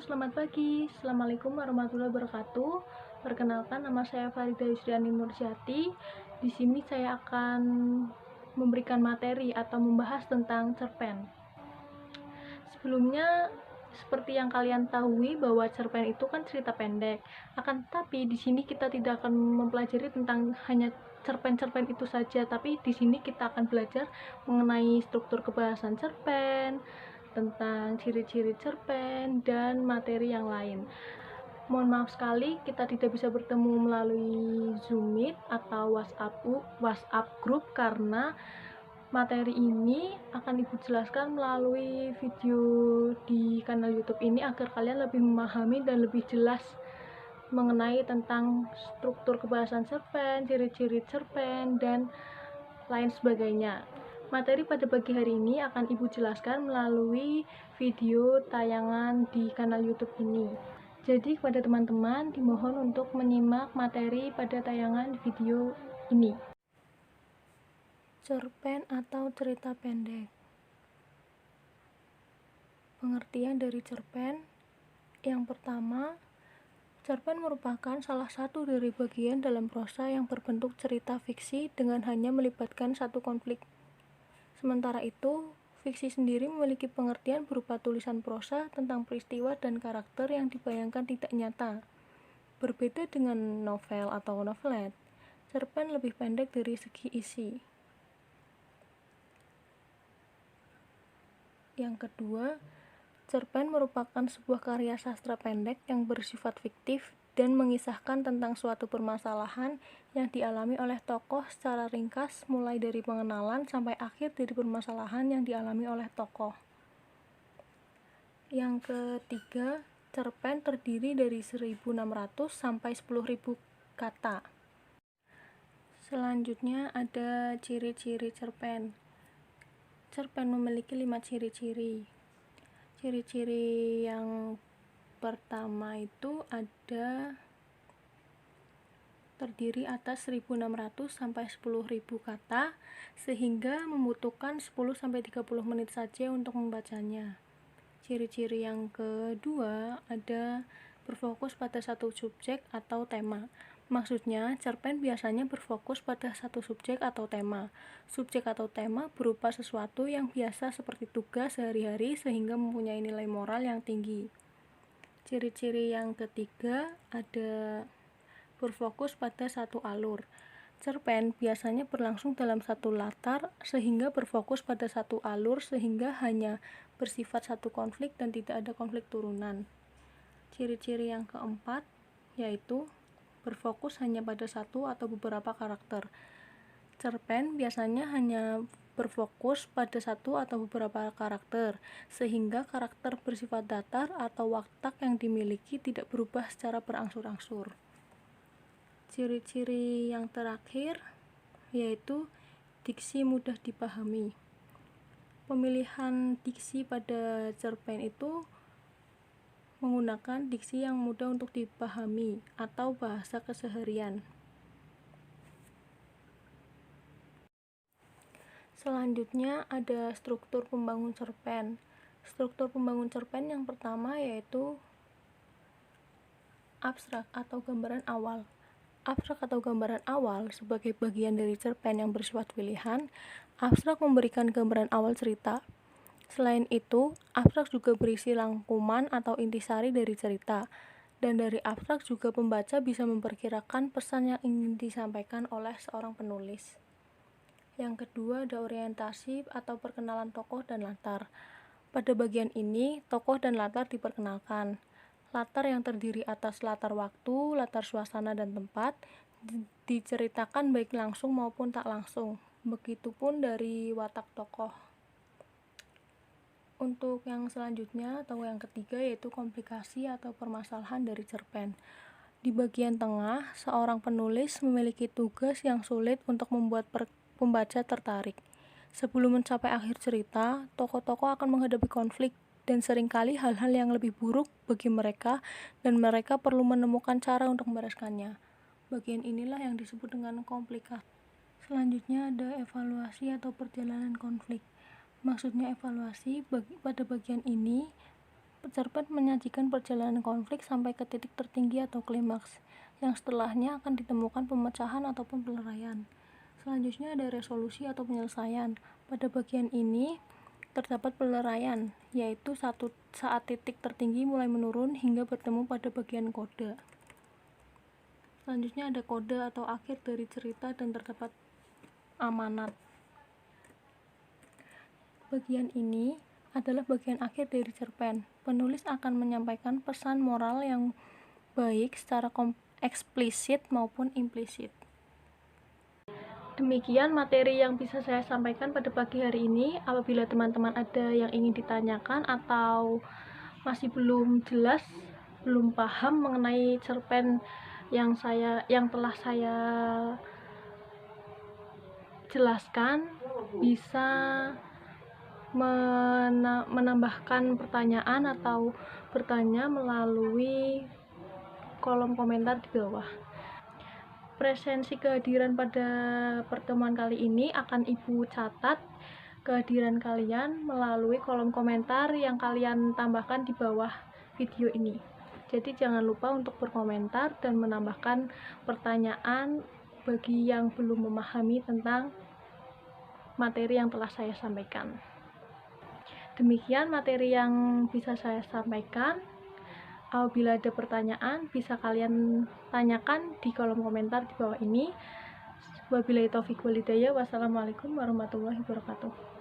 selamat pagi. Assalamualaikum warahmatullahi wabarakatuh. Perkenalkan, nama saya Farida Yusriani Nursyati. Di sini saya akan memberikan materi atau membahas tentang cerpen. Sebelumnya, seperti yang kalian tahu bahwa cerpen itu kan cerita pendek. Akan tetapi di sini kita tidak akan mempelajari tentang hanya cerpen-cerpen itu saja, tapi di sini kita akan belajar mengenai struktur kebahasan cerpen, tentang ciri-ciri cerpen, dan materi yang lain. Mohon maaf sekali kita tidak bisa bertemu melalui Zoom Meet atau WhatsApp group karena materi ini akan Ibu jelaskan melalui video di kanal YouTube ini agar kalian lebih memahami dan lebih jelas mengenai tentang struktur kebahasan cerpen, ciri-ciri cerpen, dan lain sebagainya. Materi pada pagi hari ini akan Ibu jelaskan melalui video tayangan di kanal YouTube ini. Jadi kepada teman-teman dimohon untuk menyimak materi pada tayangan video ini. Cerpen atau cerita pendek. Pengertian dari cerpen. Yang pertama, cerpen merupakan salah satu dari bagian dalam prosa yang berbentuk cerita fiksi dengan hanya melibatkan satu konflik. Sementara itu, fiksi sendiri memiliki pengertian berupa tulisan prosa tentang peristiwa dan karakter yang dibayangkan tidak nyata. Berbeda dengan novel atau novelet, cerpen lebih pendek dari segi isi. Yang kedua, cerpen merupakan sebuah karya sastra pendek yang bersifat fiktif dan mengisahkan tentang suatu permasalahan yang dialami oleh tokoh secara ringkas mulai dari pengenalan sampai akhir dari permasalahan yang dialami oleh tokoh. Yang ketiga, cerpen terdiri dari 1.600 sampai 10.000 kata. Selanjutnya ada ciri-ciri cerpen. Cerpen memiliki 5 ciri-ciri. Ciri-ciri yang pertama itu ada terdiri atas 1.600 sampai 10.000 kata sehingga membutuhkan 10 sampai 30 menit saja untuk membacanya. Ciri-ciri yang kedua ada berfokus pada satu subjek atau tema. Maksudnya, cerpen biasanya berfokus pada satu subjek atau tema. Subjek atau tema berupa sesuatu yang biasa seperti tugas sehari-hari sehingga mempunyai nilai moral yang tinggi. Ciri-ciri yang ketiga ada berfokus pada satu alur. Cerpen biasanya berlangsung dalam satu latar sehingga berfokus pada satu alur sehingga hanya bersifat satu konflik dan tidak ada konflik turunan. Ciri-ciri yang keempat yaitu berfokus hanya pada satu atau beberapa karakter. Cerpen biasanya hanya berfokus pada satu atau beberapa karakter, sehingga karakter bersifat datar atau watak yang dimiliki tidak berubah secara berangsur-angsur. Ciri-ciri yang terakhir yaitu diksi mudah dipahami. Pemilihan diksi pada cerpen itu menggunakan diksi yang mudah untuk dipahami atau bahasa keseharian. Selanjutnya ada struktur pembangun cerpen. Struktur pembangun cerpen yang pertama yaitu abstrak atau gambaran awal. Abstrak atau gambaran awal sebagai bagian dari cerpen yang bersifat pilihan, abstrak memberikan gambaran awal cerita. Selain itu, abstrak juga berisi rangkuman atau intisari dari cerita, dan dari abstrak juga pembaca bisa memperkirakan pesan yang ingin disampaikan oleh seorang penulis. Yang kedua ada orientasi atau perkenalan tokoh dan latar. Pada bagian ini, tokoh dan latar diperkenalkan. Latar yang terdiri atas latar waktu, latar suasana dan tempat, diceritakan baik langsung maupun tak langsung. Begitupun dari watak tokoh. Untuk yang selanjutnya atau yang ketiga yaitu komplikasi atau permasalahan dari cerpen. Di bagian tengah, seorang penulis memiliki tugas yang sulit untuk membuat pembaca tertarik. Sebelum mencapai akhir cerita, tokoh-tokoh akan menghadapi konflik dan seringkali hal-hal yang lebih buruk bagi mereka dan mereka perlu menemukan cara untuk membereskannya. Bagian inilah yang disebut dengan komplikasi. Selanjutnya ada evaluasi atau perjalanan konflik. Maksudnya evaluasi pada bagian ini Cerpen menyajikan perjalanan konflik sampai ke titik tertinggi atau klimaks, yang setelahnya akan ditemukan pemecahan ataupun peluraian. Selanjutnya ada resolusi atau penyelesaian. Pada bagian ini terdapat peluraian, yaitu saat titik tertinggi mulai menurun hingga bertemu pada bagian koda. Selanjutnya ada koda atau akhir dari cerita dan terdapat amanat. Bagian ini adalah bagian akhir dari cerpen. Penulis akan menyampaikan pesan moral yang baik secara eksplisit maupun implisit. Demikian materi yang bisa saya sampaikan pada pagi hari ini. Apabila teman-teman ada yang ingin ditanyakan atau masih belum jelas, belum paham mengenai cerpen yang telah saya jelaskan, bisa menambahkan pertanyaan atau bertanya melalui kolom komentar di bawah. Presensi kehadiran pada pertemuan kali ini akan Ibu catat kehadiran kalian melalui kolom komentar yang kalian tambahkan di bawah video ini. Jadi jangan lupa untuk berkomentar dan menambahkan pertanyaan bagi yang belum memahami tentang materi yang telah saya sampaikan. Demikian materi yang bisa saya sampaikan. Apabila ada pertanyaan, bisa kalian tanyakan di kolom komentar di bawah ini. Wabillahi taufiq wal hidayah. Wassalamualaikum warahmatullahi wabarakatuh.